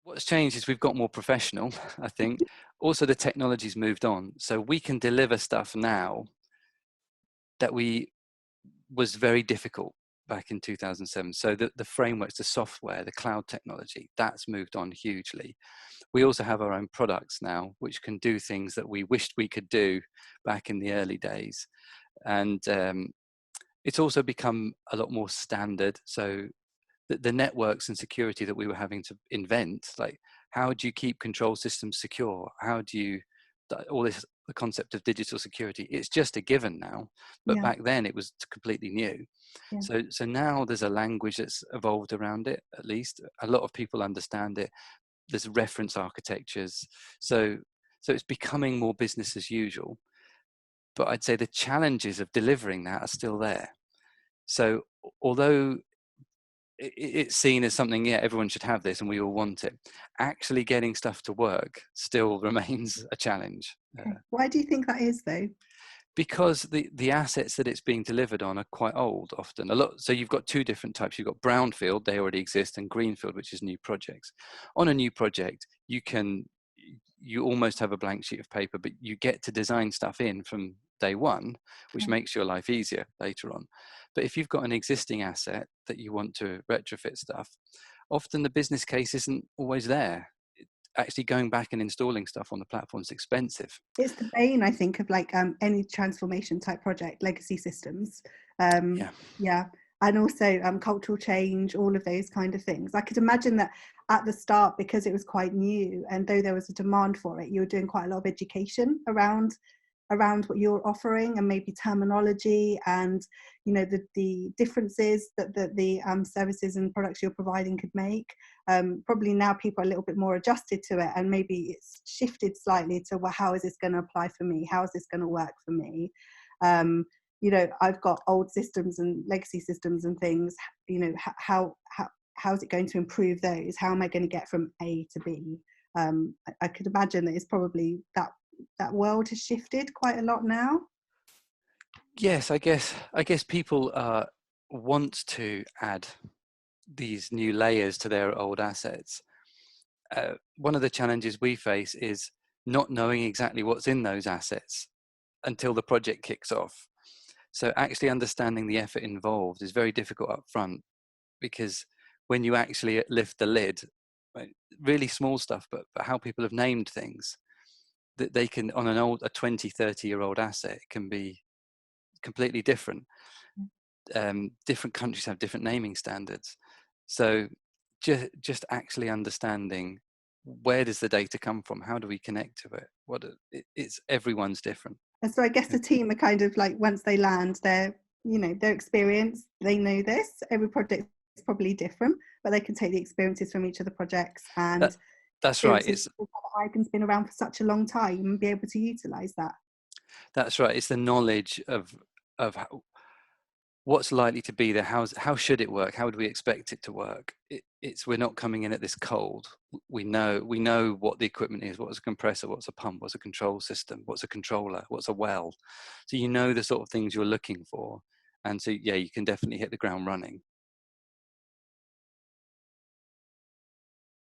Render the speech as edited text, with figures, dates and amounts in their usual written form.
What's changed is we've got more professional, I think. Also, the technology's moved on. So we can deliver stuff now that was very difficult back in 2007. So the frameworks, the software, the cloud technology, that's moved on hugely. We also have our own products now, which can do things that we wished we could do back in the early days. And it's also become a lot more standard. So the networks and security that we were having to invent, like how do you keep control systems secure? How do you, all this, the concept of digital security, it's just a given now, but Yeah, back then it was completely new. yeah. So now there's a language that's evolved around it. At least a lot of people understand it. There's reference architectures. So it's becoming more business as usual, but I'd say the challenges of delivering that are still there. So although it's seen as something, yeah, everyone should have this and we all want it, actually getting stuff to work still remains a challenge. Okay. Why do you think that is, though? Because the assets that it's being delivered on are quite old often. A lot. So you've got two different types. You've got brownfield, they already exist, and greenfield, which is new projects. On a new project, you almost have a blank sheet of paper, but you get to design stuff in from day one, which makes your life easier later on. But if you've got an existing asset that you want to retrofit stuff, often the business case isn't always there. Actually going back and installing stuff on the platform is expensive. It's the bane, I think, of like any transformation type project, legacy systems. Yeah. Yeah, and also cultural change, all of those kind of things. I could imagine that at the start, because it was quite new, and though there was a demand for it, you were doing quite a lot of education around what you're offering, and maybe terminology, and the differences that the services and products you're providing could make. Probably now people are a little bit more adjusted to it, and maybe it's shifted slightly to, well, how is this going to apply for me? How is this going to work for me? I've got old systems and legacy systems and things. How is it going to improve those? How am I going to get from A to B? I could imagine that it's probably that world has shifted quite a lot now. Yes, I guess people want to add these new layers to their old assets. One of the challenges we face is not knowing exactly what's in those assets until the project kicks off. So actually understanding the effort involved is very difficult up front, because when you actually lift the lid, right, really small stuff, but how people have named things, that they can, on a 20, 30-year-old asset, can be completely different. Different countries have different naming standards. So just actually understanding, where does the data come from? How do we connect to it? It's everyone's different. And so I guess the team are kind of like, once they land, they're experienced, they know this. Every project is probably different, but they can take the experiences from each of the projects, and That's right. experiences that Eigen's been around for such a long time, and be able to utilize that. That's right. It's the knowledge of what's likely to be there. How should it work? How would we expect it to work? We're not coming in at this cold. We know what the equipment is. What's a compressor? What's a pump? What's a control system? What's a controller? What's a well? So you know the sort of things you're looking for, and so yeah, you can definitely hit the ground running.